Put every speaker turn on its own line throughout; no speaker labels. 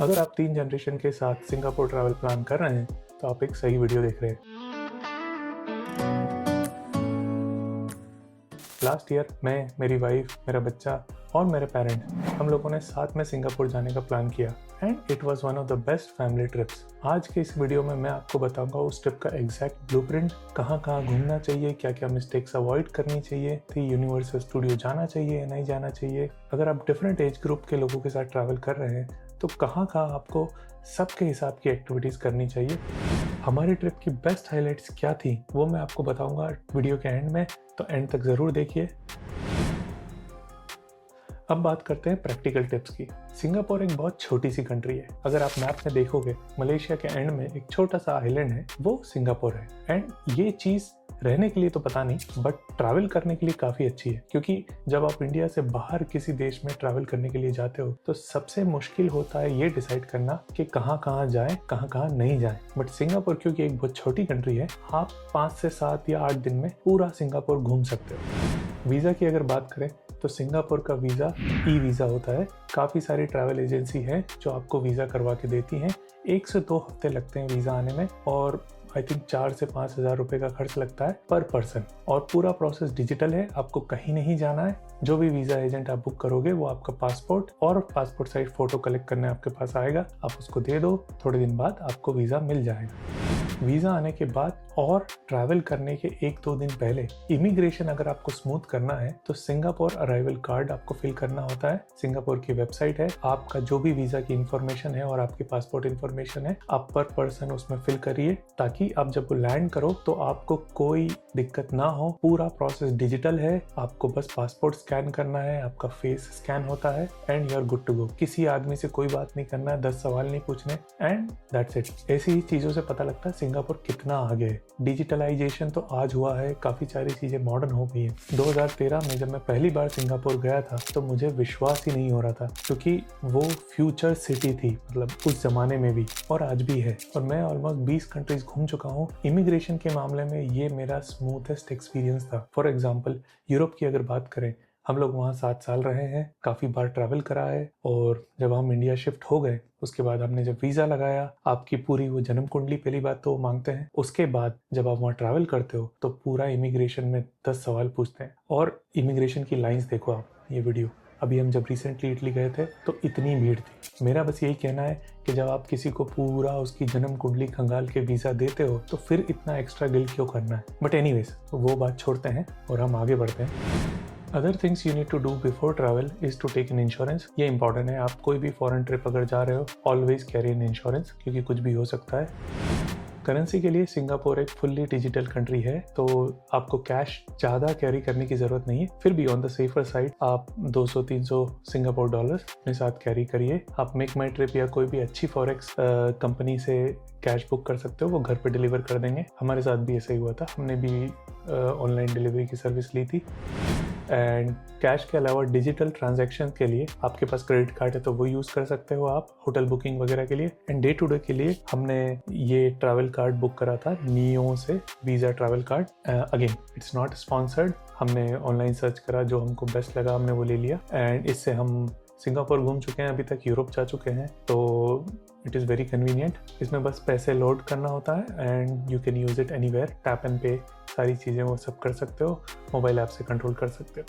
अगर आप 3 जनरेशन के साथ सिंगापुर ट्रैवल प्लान कर रहे हैं तो आप एक सही वीडियो देख रहे हैं। लास्ट ईयर मैं, मेरी वाइफ, मेरा बच्चा और मेरे पेरेंट्स हम लोगों ने साथ में सिंगापुर जाने का प्लान किया and it was one of the best family trips. आज के इस वीडियो में मैं आपको बताऊंगा उस ट्रिप का एग्जैक्ट ब्लूप्रिंट, कहाँ कहाँ घूमना चाहिए, क्या क्या मिस्टेक्स अवॉइड करनी चाहिए, तो यूनिवर्सल स्टूडियो जाना चाहिए या नहीं जाना चाहिए। अगर आप डिफरेंट एज ग्रुप के लोगों के साथ ट्रैवल कर रहे हैं तो कहाँ कहाँ आपको सबके हिसाब की एक्टिविटीज़ करनी चाहिए। हमारी ट्रिप की बेस्ट हाइलाइट्स क्या थी वो मैं आपको बताऊंगा वीडियो के एंड में, तो एंड तक ज़रूर देखिए। अब बात करते हैं प्रैक्टिकल टिप्स की। सिंगापुर एक बहुत छोटी सी कंट्री है। अगर आप मैप में देखोगे मलेशिया के एंड में एक छोटा सा आइलैंड है, वो सिंगापुर है। एंड ये चीज़ रहने के लिए तो पता नहीं, बट ट्रैवल करने के लिए काफ़ी अच्छी है, क्योंकि जब आप इंडिया से बाहर किसी देश में ट्रैवल करने के लिए जाते हो तो सबसे मुश्किल होता है ये डिसाइड करना कि कहाँ कहाँ जाएं, कहाँ कहाँ नहीं जाएं। बट सिंगापुर क्योंकि एक बहुत छोटी कंट्री है, आप 5 से 7 या 8 दिन में पूरा सिंगापुर घूम सकते हो। वीज़ा की अगर बात करें तो सिंगापुर का वीज़ा ई वीज़ा होता है। काफ़ी सारी ट्रैवल एजेंसी हैं जो आपको वीज़ा करवा के देती हैं। 1 से 2 हफ्ते लगते हैं वीज़ा आने में और आई थिंक 4 से 5 हज़ार रुपये का खर्च लगता है पर पर्सन। और पूरा प्रोसेस डिजिटल है, आपको कहीं नहीं जाना है। जो भी वीज़ा एजेंट आप बुक करोगे वो आपका पासपोर्ट और पासपोर्ट साइज फ़ोटो कलेक्ट करने आपके पास आएगा, आप उसको दे दो, थोड़े दिन बाद आपको वीज़ा मिल जाएगा। वीज़ा आने के बाद और ट्रैवल करने के 1-2 दिन पहले इमिग्रेशन अगर आपको स्मूथ करना है तो सिंगापुर अराइवल कार्ड आपको फिल करना होता है। सिंगापुर की वेबसाइट है, आपका जो भी वीज़ा की इंफॉर्मेशन है और आपकी पासपोर्ट इंफॉर्मेशन है आप पर पर्सन उसमें फिल करिए, ताकि आप जब लैंड करो तो आपको कोई दिक्कत ना हो। पूरा प्रोसेस डिजिटल है, आपको बस पासपोर्ट स्कैन करना है, आपका फेस स्कैन होता है and you are good to go. किसी आदमी से कोई बात नहीं करना है, 10 सवाल नहीं पूछने एंड दैट्स इट। ऐसी ही चीज़ों से पता लगता है सिंगापुर कितना आगे है। डिजिटलाइजेशन तो आज हुआ है, काफ़ी सारी चीज़ें मॉडर्न हो गई हैं। 2013 में जब मैं पहली बार सिंगापुर गया था तो मुझे विश्वास ही नहीं हो रहा था, क्योंकि वो फ्यूचर सिटी थी, मतलब उस ज़माने में भी और आज भी है। और मैं ऑलमोस्ट 20 कंट्रीज घूम चुका हूँ। इमिग्रेशन के मामले में ये मेरा स्मूथेस्ट एक्सपीरियंस था। फॉर एग्जाम्पल यूरोप की अगर बात करें, हम लोग वहाँ 7 साल रहे हैं, काफ़ी बार ट्रैवल करा है। और जब हम इंडिया शिफ्ट हो गए उसके बाद हमने जब वीज़ा लगाया, आपकी पूरी वो जन्म कुंडली पहली बात तो वो मांगते हैं। उसके बाद जब आप वहाँ ट्रैवल करते हो तो पूरा इमिग्रेशन में 10 सवाल पूछते हैं। और इमिग्रेशन की लाइंस देखो आप, ये वीडियो अभी हम जब रिसेंटली इटली गए थे तो इतनी भीड़ थी। मेरा बस यही कहना है कि जब आप किसी को पूरा उसकी जन्म कुंडली खंगाल के वीज़ा देते हो तो फिर इतना एक्स्ट्रा गिल क्यों करना है। बट एनीवेज वो बात छोड़ते हैं और हम आगे बढ़ते हैं। Other things you need to do before travel is to take in insurance. ये इंपॉर्टेंट है, आप कोई भी फॉरेन ट्रिप अगर जा रहे हो ऑलवेज कैरी इन इंश्योरेंस, क्योंकि कुछ भी हो सकता है। करेंसी के लिए सिंगापुर एक फुल्ली डिजिटल कंट्री है, तो आपको कैश ज़्यादा कैरी करने की ज़रूरत नहीं है। फिर भी ऑन द सेफर साइड आप 200-300 सिंगापुर डॉलर्स अपने साथ कैरी करिए। आप मेक माई ट्रिप या कोई भी अच्छी फॉरेक्स कंपनी से कैश बुक कर सकते हो, वो घर पे डिलीवर कर देंगे। हमारे साथ भी ऐसा ही हुआ था, हमने भी ऑनलाइन डिलीवरी की सर्विस ली थी। एंड कैश के अलावा डिजिटल ट्रांजैक्शन के लिए आपके पास क्रेडिट कार्ड है तो वो यूज़ कर सकते हो आप होटल बुकिंग वगैरह के लिए। एंड डे टू डे के लिए हमने ये ट्रैवल कार्ड बुक करा था नियो से, visa travel card. Again it's not sponsored, हमने ऑनलाइन सर्च करा, जो हमको बेस्ट लगा हमने वो ले लिया। एंड इससे हम सिंगापुर घूम चुके हैं, अभी तक यूरोप जा चुके हैं, तो इट इज़ वेरी कन्वीनियंट। इसमें बस पैसे लोड करना होता है and you can use it anywhere. Tap and पे सारी चीज़ें वो सब कर सकते हो, मोबाइल ऐप से कंट्रोल कर सकते हो।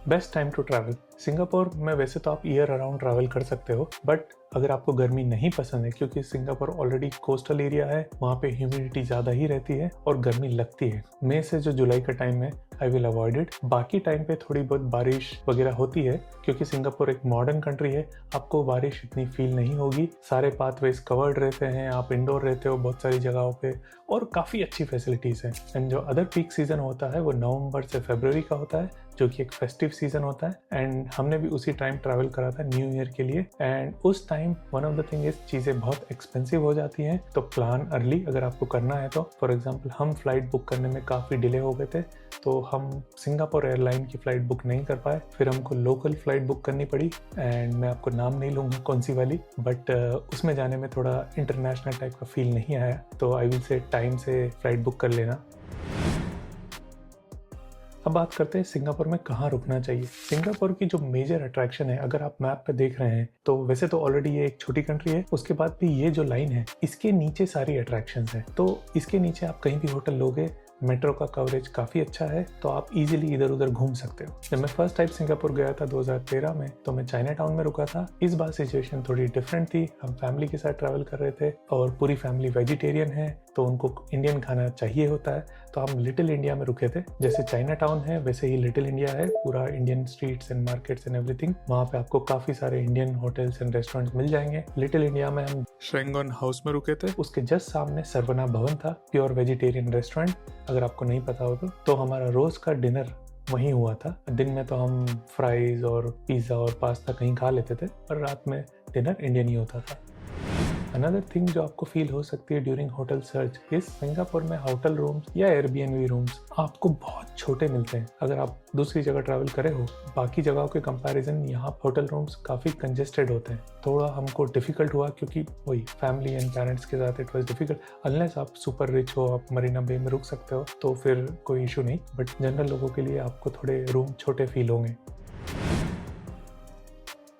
Best time to travel Singapore में वैसे तो आप ईयर अराउंड ट्रैवल कर सकते हो, बट अगर आपको गर्मी नहीं पसंद है, क्योंकि सिंगापुर ऑलरेडी कोस्टल एरिया है, वहाँ पे ह्यूमिडिटी ज़्यादा ही रहती है और गर्मी लगती है। मई से जो जुलाई का टाइम है आई विल अवॉइड इट। बाकी टाइम पे थोड़ी बहुत बारिश वगैरह होती है, क्योंकि सिंगापुर एक मॉडर्न कंट्री है, आपको बारिश इतनी फील नहीं होगी। सारे पाथवेज कवर्ड रहते हैं, आप इंडोर रहते हो बहुत सारी जगहों पे और काफ़ी अच्छी फैसिलिटीज़ हैं। एंड जो अदर पीक सीज़न होता है वो नवंबर से फरवरी का होता है, जो कि एक फेस्टिव सीज़न होता है। एंड हमने भी उसी टाइम ट्रैवल करा था न्यू ईयर के लिए। एंड उस time one of the thing is चीज़ें बहुत एक्सपेंसिव हो जाती हैं, तो प्लान अर्ली अगर आपको करना है तो। फॉर एग्जांपल हम फ्लाइट बुक करने में काफ़ी डिले हो गए थे, तो हम सिंगापुर एयरलाइन की फ़्लाइट बुक नहीं कर पाए, फिर हमको लोकल फ़्लाइट बुक करनी पड़ी। एंड मैं आपको नाम नहीं लूँगा कौन सी वाली, बट उसमें जाने में थोड़ा इंटरनेशनल टाइप का फील नहीं आया, तो आई विल से टाइम से फ़्लाइट बुक कर लेना। अब बात करते हैं सिंगापुर में कहाँ रुकना चाहिए। सिंगापुर की जो मेजर अट्रैक्शन है, अगर आप मैप पे देख रहे हैं तो वैसे तो ऑलरेडी ये एक छोटी कंट्री है, उसके बाद भी ये जो लाइन है इसके नीचे सारी अट्रैक्शंस हैं। तो इसके नीचे आप कहीं भी होटल लोगे, मेट्रो का कवरेज काफ़ी अच्छा है, तो आप इजीली इधर उधर घूम सकते हो। जब मैं फर्स्ट टाइम सिंगापुर गया था 2013 में, तो मैं चाइना टाउन में रुका था। इस बार सिचुएशन थोड़ी डिफरेंट थी। हम फैमिली के साथ ट्रैवल कर रहे थे और पूरी फैमिली वेजिटेरियन है, तो उनको इंडियन खाना चाहिए होता है। तो हम लिटिल इंडिया में रुके थे। जैसे चाइना टाउन है वैसे ही लिटिल इंडिया है, पूरा Indian streets and markets and everything. वहाँ पे आपको काफ़ी सारे इंडियन होटल्स एंड रेस्टोरेंट्स मिल जाएंगे। लिटिल इंडिया में हम शेंगन हाउस में रुके थे, उसके जस्ट सामने सरवना भवन था, प्योर वेजिटेरियन रेस्टोरेंट। अगर आपको नहीं पता हो तो हमारा रोज का डिनर वहीं हुआ था। दिन में तो हम फ्राइज और पिज़्ज़ा और पास्ता कहीं खा लेते थे, और रात में डिनर इंडियन ही होता था। अनदर थिंग जो आपको फील हो सकती है ड्यूरिंग होटल सर्च इस सिंगापुर में होटल रूम्स या एयरबीएनबी रूम्स आपको बहुत छोटे मिलते हैं। अगर आप दूसरी जगह ट्रैवल करे हो, बाकी जगहों के कंपैरिजन यहाँ होटल रूम्स काफ़ी कंजेस्टेड होते हैं। थोड़ा हमको डिफिकल्ट हुआ, क्योंकि वही फैमिली एंड पेरेंट्स के साथ इट वॉज डिफिकल्ट। अनलेस आप सुपर रिच हो, आप मरीना बे में रुक सकते हो, तो फिर कोई इशू नहीं, बट जनरल लोगों के लिए आपको थोड़े रूम छोटे फील होंगे।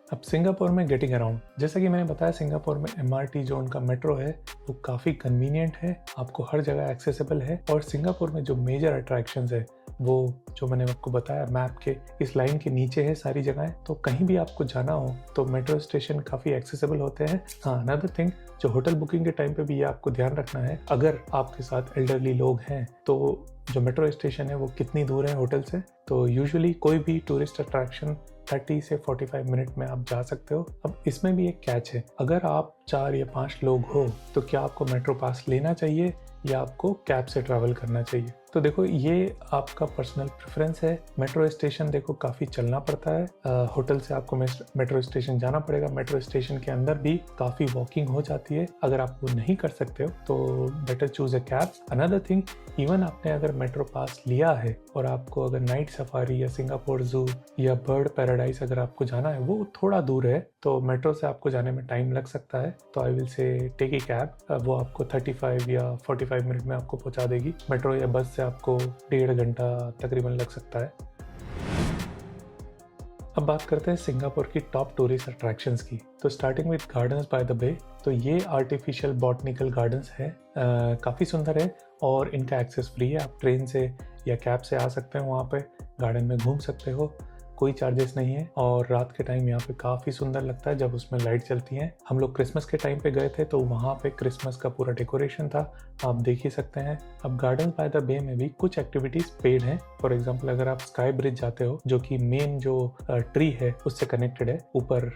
अब सिंगापुर में गेटिंग अराउंड, जैसा कि मैंने बताया सिंगापुर में एमआरटी जो उनका मेट्रो है वो काफ़ी कन्वीनियंट है, आपको हर जगह एक्सेसिबल है। और सिंगापुर में जो मेजर अट्रैक्शंस है वो जो मैंने आपको बताया मैप के इस लाइन के नीचे है सारी जगहें। तो कहीं भी आपको जाना हो तो मेट्रो स्टेशन काफ़ी एक्सेसिबल होते हैं। हाँ, अनदर थिंग जो होटल बुकिंग के टाइम पे भी ये आपको ध्यान रखना है, अगर आपके साथ एल्डरली लोग हैं तो जो मेट्रो स्टेशन है वो कितनी दूर है होटल से। तो यूजुअली कोई भी टूरिस्ट अट्रैक्शन 30 से 45 मिनट में आप जा सकते हो। अब इसमें भी एक कैच है, अगर आप 4 या 5 लोग हो तो क्या आपको मेट्रो पास लेना चाहिए या आपको कैब से ट्रैवल करना चाहिए। तो देखो ये आपका पर्सनल प्रेफरेंस है। मेट्रो स्टेशन देखो काफ़ी चलना पड़ता है, होटल से आपको मेट्रो स्टेशन जाना पड़ेगा। मेट्रो स्टेशन के अंदर भी काफ़ी वॉकिंग हो जाती है। अगर आप वो नहीं कर सकते हो तो better choose a cab. Another thing, even आपने अगर मेट्रो पास लिया है और आपको अगर नाइट सफारी या सिंगापुर जू या बर्ड पैराडाइज अगर आपको जाना है, वो थोड़ा दूर है तो मेट्रो से आपको जाने में टाइम लग सकता है। तो I will say take a cab, वो आपको 35 या 45 मिनट में आपको पहुंचा देगी। मेट्रो या बस से आपको 1.5 घंटा तकरीबन लग सकता है। अब बात करते हैं सिंगापुर की टॉप टूरिस्ट अट्रैक्शंस की। तो starting with gardens by the bay, तो ये आर्टिफिशियल बॉटनिकल गार्डन्स है, काफ़ी सुंदर है और इनका एक्सेस फ्री है। आप ट्रेन से या कैब से आ सकते हैं, वहाँ पे गार्डन में घूम सकते हो, कोई चार्जेस नहीं है। और रात के टाइम यहाँ पे काफ़ी सुंदर लगता है जब उसमें लाइट चलती हैं। हम लोग क्रिसमस के टाइम पे गए थे तो वहाँ पे क्रिसमस का पूरा डेकोरेशन था, आप देख ही सकते हैं। अब गार्डन बाय द बे में भी कुछ एक्टिविटीज़ पेड हैं। फॉर एग्जांपल अगर आप स्काई ब्रिज जाते हो जो कि मेन जो ट्री है उससे कनेक्टेड है ऊपर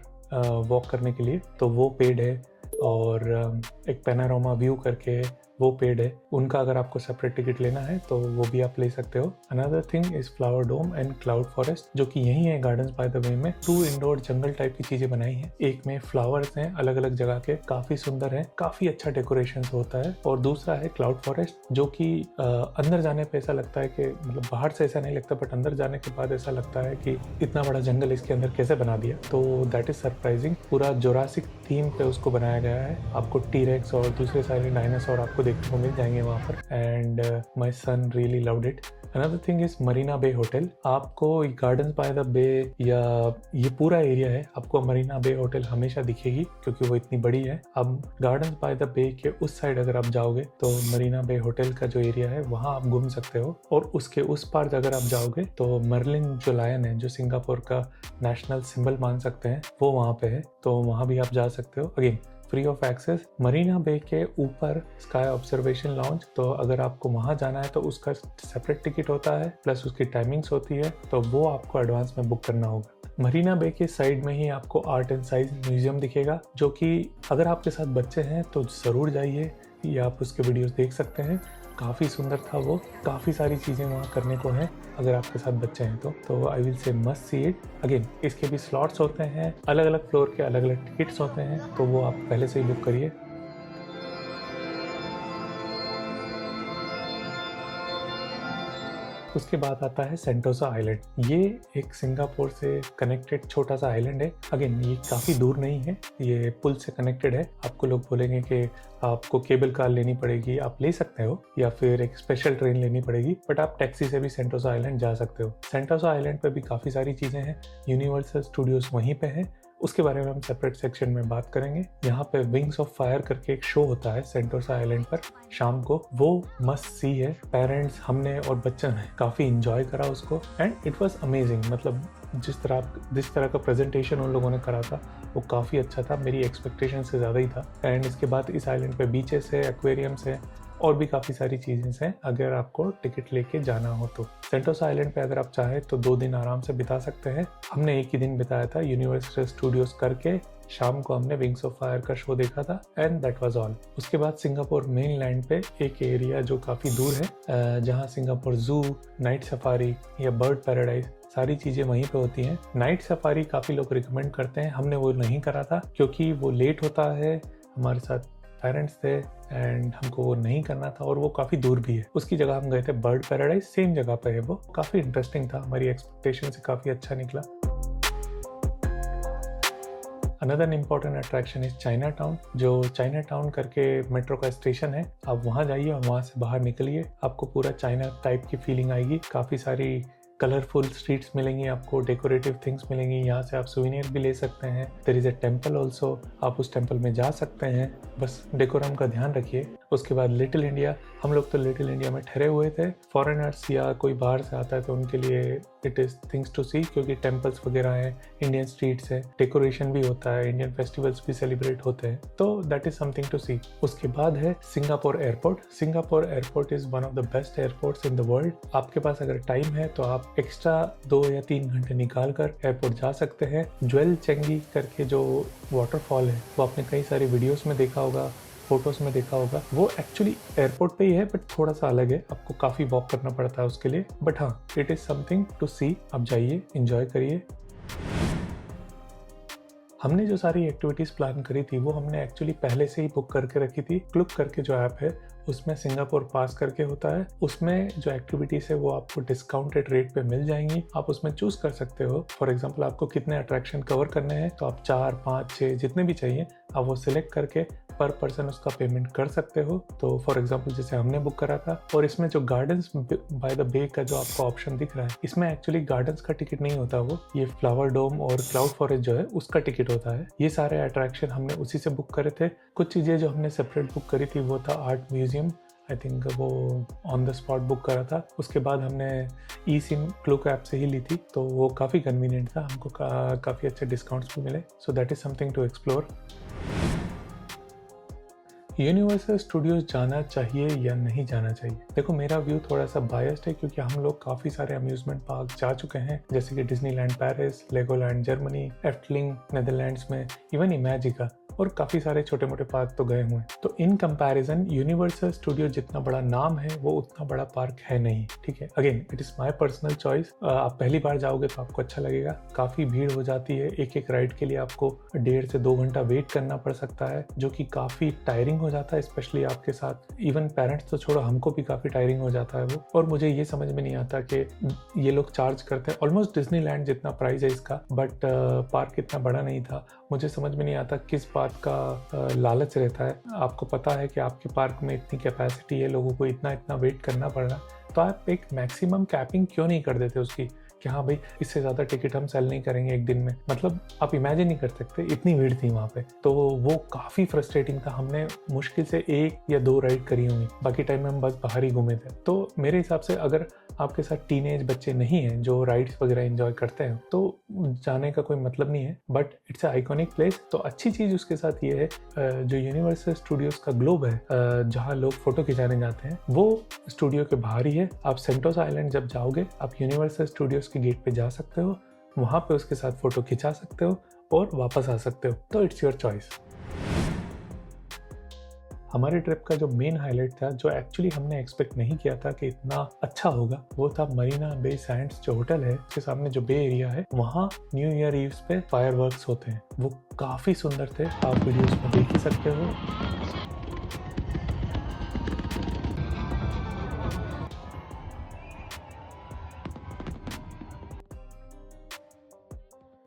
वॉक करने के लिए, तो वो पेड है। और एक पैनारोमा व्यू करके वो पेड है, उनका अगर आपको सेपरेट टिकट लेना है तो वो भी आप ले सकते हो। Another thing is flower dome and cloud forest, जो कि यही है गार्डन्स बाय द वे में। 2 इंडोर जंगल टाइप की चीजें बनाई हैं, एक में फ्लावर्स हैं अलग अलग जगह के, काफी सुंदर है, काफी अच्छा डेकोरेशन होता है। और दूसरा है क्लाउड फॉरेस्ट जो कि अंदर जाने पे ऐसा लगता है कि मतलब बाहर से ऐसा नहीं लगता, बट अंदर जाने के बाद ऐसा लगता है कि इतना बड़ा जंगल इसके अंदर कैसे बना दिया। तो दैट इज सरप्राइजिंग। पूरा जोरासिक थीम पे उसको बनाया गया है। आपको टीरेक्स और दूसरे सारे डायनासोर आपको देखने को मिल जाएंगे वहाँ पर। And my son really loved it. Another thing is Marina Bay hotel. आपको गार्डन्स बाय द बे या ये पूरा एरिया है, आपको मरीना बे होटल हमेशा दिखेगी क्योंकि वो इतनी बड़ी है। अब गार्डन्स बाय द बे के उस साइड अगर आप जाओगे तो मरीना बे होटल का जो एरिया है वहाँ आप घूम सकते हो। और उसके उस पार अगर आप जाओगे तो मर्लिन जो लायन है, जो सिंगापुर का नेशनल सिंबल मान सकते हैं, वो वहाँ पे है, तो वहाँ भी आप जा सकते हो। Again free of access. Marina Bay के ऊपर स्काई ऑब्जर्वेशन लॉन्च, तो अगर आपको वहाँ जाना है तो उसका सेपरेट टिकट होता है, प्लस उसकी टाइमिंग्स होती है, तो वो आपको एडवांस में बुक करना होगा। मरीना बे के साइड में ही आपको आर्ट एंड साइंस म्यूजियम दिखेगा, जो कि अगर आपके साथ बच्चे हैं तो ज़रूर जाइए, या आप उसके वीडियोस देख सकते हैं। काफ़ी सुंदर था वो, काफ़ी सारी चीज़ें वहाँ करने को हैं अगर आपके साथ बच्चे हैं तो आई विल से मस्ट सी इट। अगेन इसके भी स्लॉट्स होते हैं, अलग अलग फ्लोर के अलग अलग टिकट्स होते हैं, तो वो आप पहले से ही बुक करिए। उसके बाद आता है सेंटोसा आइलैंड। ये एक सिंगापुर से कनेक्टेड छोटा सा आइलैंड है। अगेन ये काफ़ी दूर नहीं है, ये पुल से कनेक्टेड है। आपको लोग बोलेंगे कि आपको केबल कार लेनी पड़ेगी, आप ले सकते हो, या फिर एक स्पेशल ट्रेन लेनी पड़ेगी, बट आप टैक्सी से भी सेंटोसा आइलैंड जा सकते हो। सेंटोसा आइलैंड पे भी काफ़ी सारी चीज़ें हैं। यूनिवर्सल स्टूडियोज वहीं पे है, उसके बारे में हम सेपरेट सेक्शन में बात करेंगे। यहाँ पे विंग्स ऑफ फायर करके एक शो होता है सेंटोसा आइलैंड पर शाम को, वो मस्ट सी है। पेरेंट्स, हमने और बच्चों ने काफ़ी इंजॉय करा उसको, एंड इट वाज अमेजिंग। मतलब जिस तरह का प्रेजेंटेशन उन लोगों ने करा था वो काफ़ी अच्छा था, मेरी एक्सपेक्टेशन से ज़्यादा ही था। एंड इसके बाद इस आइलैंड पे बीचेस है, एक्वेरियम्स है, और भी काफ़ी सारी चीज़ें हैं अगर आपको टिकट लेके जाना हो तो। सेंटोसा आइलैंड पे अगर आप चाहें तो 2 दिन आराम से बिता सकते हैं। हमने एक ही दिन बिताया था, यूनिवर्सल स्टूडियोज करके शाम को हमने विंग्स ऑफ फायर का शो देखा था, एंड दैट वाज ऑल। उसके बाद सिंगापुर मेन लैंड पे एक एरिया जो काफ़ी दूर है, जहाँ सिंगापुर जू, नाइट सफारी या बर्ड पैराडाइज सारी चीज़ें वहीं पे होती हैं। नाइट सफारी काफ़ी लोग रिकमेंड करते हैं, हमने वो नहीं करा था क्योंकि वो लेट होता है, हमारे साथ पेरेंट्स थे एंड हमको वो नहीं करना था, और वो काफ़ी दूर भी है। उसकी जगह हम गए थे बर्ड पैराडाइज, सेम जगह पे है वो, काफ़ी इंटरेस्टिंग था, हमारी एक्सपेक्टेशन से काफ़ी अच्छा निकला। Another important attraction is China town. जो चाइना टाउन करके मेट्रो का स्टेशन है, आप वहाँ जाइए और वहाँ से बाहर निकलिए, आपको पूरा चाइना टाइप की फीलिंग आएगी। काफ़ी सारी कलरफुल स्ट्रीट्स मिलेंगी आपको, डेकोरेटिव थिंग्स मिलेंगी, यहाँ से आप सुवेनियर भी ले सकते हैं। There is a temple also, आप उस टेम्पल में जा सकते हैं, बस डेकोरम का ध्यान रखिए। उसके बाद लिटिल इंडिया, हम लोग तो लिटिल इंडिया में ठहरे हुए थे। फॉरेनर्स या कोई बाहर से आता है तो उनके लिए इट इज़ थिंग्स टू सी, क्योंकि टेम्पल्स वगैरह हैं, इंडियन स्ट्रीट्स है, डेकोरेशन भी होता है, इंडियन फेस्टिवल्स भी सेलिब्रेट होते हैं, तो दैट इज़ समथिंग टू सी। उसके बाद है Singapore airport. Singapore airport is one of the best airports in the world. आपके पास अगर टाइम है तो आप एक्स्ट्रा 2 या 3 घंटे निकाल कर एयरपोर्ट जा सकते हैं। ज्वेल चेंगी करके जो वाटरफॉल है, वो आपने कई सारे वीडियोस में देखा होगा, फोटोज़ में देखा होगा, वो एक्चुअली एयरपोर्ट पे ही है, बट थोड़ा सा अलग है, आपको काफ़ी वॉक करना पड़ता है उसके लिए, बट हाँ, इट इज़ समथिंग टू सी। आप जाइए, इंजॉय करिए। हमने जो सारी एक्टिविटीज़ प्लान करी थी वो हमने एक्चुअली पहले से ही बुक करके रखी थी। क्लुक करके जो ऐप है उसमें सिंगापुर पास करके होता है, उसमें जो एक्टिविटीज़ है वो आपको डिस्काउंटेड रेट पे मिल जाएंगी। आप उसमें चूज कर सकते हो, फॉर एग्जांपल आपको कितने अट्रैक्शन कवर करने हैं, तो आप 4, 5, 6 जितने भी चाहिए आप वो सिलेक्ट करके पर पर्सन उसका पेमेंट कर सकते हो। तो फॉर एग्जांपल जैसे हमने बुक करा था, और इसमें जो गार्डन्स बाय द बे का जो आपको ऑप्शन दिख रहा है, इसमें एक्चुअली गार्डन्स का टिकट नहीं होता, वो ये फ्लावर डोम और क्लाउड फॉरेस्ट जो है उसका टिकट होता है। ये सारे अट्रैक्शन हमने उसी से बुक करे थे। कुछ चीज़ें जो हमने सेपरेट बुक करी थी वो था आर्ट म्यूजियम, आई थिंक वो ऑन द स्पॉट बुक करा था। उसके बाद हमने ई सिम क्लुक ऐप से ही ली थी, तो वो काफ़ी कन्वीनियंट था, हमको काफ़ी अच्छे डिस्काउंट्स भी मिले। So that is something to explore. Universal Studios जाना चाहिए या नहीं जाना चाहिए? देखो, मेरा व्यू थोड़ा सा बायस्ड है क्योंकि हम लोग काफ़ी सारे अम्यूजमेंट पार्क जा चुके हैं, जैसे कि Disneyland Paris, Legoland Germany, Efteling Netherlands में, इवन इमेजिका, और काफ़ी सारे छोटे मोटे पार्क तो गए हुए हैं। तो इन कंपैरिजन यूनिवर्सल स्टूडियो जितना बड़ा नाम है वो उतना बड़ा पार्क है नहीं, ठीक है। Again it is my personal choice. आप पहली बार जाओगे तो आपको अच्छा लगेगा, काफ़ी भीड़ हो जाती है, एक राइड के लिए आपको 1.5 से 2 घंटा वेट करना पड़ सकता है, जो कि काफ़ी टायरिंग हो जाता है, स्पेशली आपके साथ। इवन पेरेंट्स तो छोड़ो, हमको भी काफ़ी टायरिंग हो जाता है वो। और मुझे ये समझ में नहीं आता कि ये लोग चार्ज करते हैं ऑलमोस्ट डिज्नीलैंड जितना प्राइस है इसका, बट पार्क इतना बड़ा नहीं था। मुझे समझ में नहीं आता किस बात का लालच रहता है। आपको पता है कि आपके पार्क में इतनी कैपेसिटी है, लोगों को इतना वेट करना पड़ रहा, तो आप एक मैक्सिमम कैपिंग क्यों नहीं कर देते उसकी, कि हाँ भाई इससे ज़्यादा टिकट हम सेल नहीं करेंगे एक दिन में। मतलब आप इमेजिन नहीं कर सकते, इतनी भीड़ थी वहाँ पे, तो वो काफ़ी फ्रस्ट्रेटिंग था। हमने मुश्किल से 1 या 2 राइड करी होंगी, बाकी टाइम में हम बस बाहर ही घूमे थे। तो मेरे हिसाब से अगर आपके साथ टीनेज बच्चे नहीं हैं जो राइड्स वगैरह एंजॉय करते हैं तो जाने का कोई मतलब नहीं है, but it's a iconic place. तो अच्छी चीज़ उसके साथ ये है, जो यूनिवर्सल स्टूडियोज का ग्लोब है, जहाँ लोग फोटो खिंचाने जाते हैं, वो स्टूडियो के बाहर ही है। आप सेंटोसा आइलैंड जब जाओगे, आप यूनिवर्सल स्टूडियोज के गेट पे जा सकते हो, वहाँ पे उसके साथ फोटो खिंचा सकते हो और वापस आ सकते हो, तो इट्स योर चॉइस। हमारे ट्रिप का जो मेन हाईलाइट था, जो एक्चुअली हमने एक्सपेक्ट नहीं किया था कि इतना अच्छा होगा, वो था मरीना बे सैंड्स जो होटल है, उसके सामने जो बे एरिया है, वहाँ न्यू ईयर ईव्स पे फायरवर्क्स होते हैं। वो काफ़ी सुंदर थे, आप वीडियोस में देख ही सकते हो।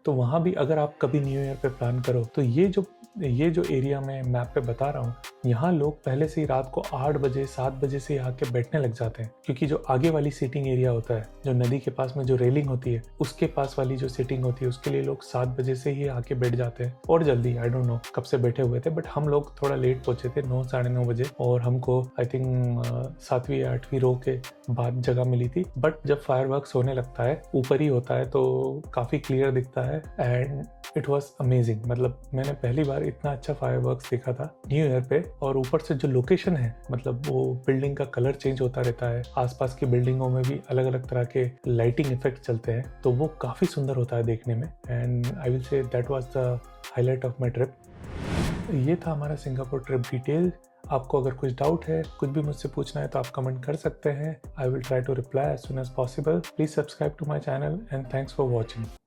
तो वहाँ भी अगर आप कभी न्यू ईयर पे प्लान करो तो ये जो एरिया मैं मैप पे बता रहा हूँ, यहाँ लोग पहले से ही रात को 8 बजे 7 बजे से ही आके बैठने लग जाते हैं, क्योंकि जो आगे वाली सीटिंग एरिया होता है, जो नदी के पास में जो रेलिंग होती है, उसके पास वाली जो सीटिंग होती है, उसके लिए लोग 7 बजे से ही आके बैठ जाते हैं। और जल्दी, आई डोंट नो कब से बैठे हुए थे, बट हम लोग थोड़ा लेट पहुंचे थे, 9 साढ़े 9 बजे, और हमको आई थिंक 7वीं या 8वीं रो के बाद जगह मिली थी। बट जब फायरवर्क्स होने लगता है, ऊपर ही होता है, तो काफ़ी क्लियर दिखता है एंड इट वॉज अमेजिंग। मतलब मैंने पहली बार इतना अच्छा फायरवर्क्स देखा था न्यू ईयर पे। और ऊपर से जो लोकेशन है, मतलब वो बिल्डिंग का कलर चेंज होता रहता है, आसपास की बिल्डिंगों में भी अलग अलग तरह के लाइटिंग इफेक्ट चलते हैं, तो वो काफ़ी सुंदर होता है देखने में। And I will say that was the highlight of my trip. ये था हमारा सिंगापुर ट्रिप डिटेल। आपको अगर कुछ डाउट है, कुछ भी मुझसे पूछना है, तो आप कमेंट कर सकते हैं। I will try to reply as soon as possible. Please subscribe to my channel and thanks for watching.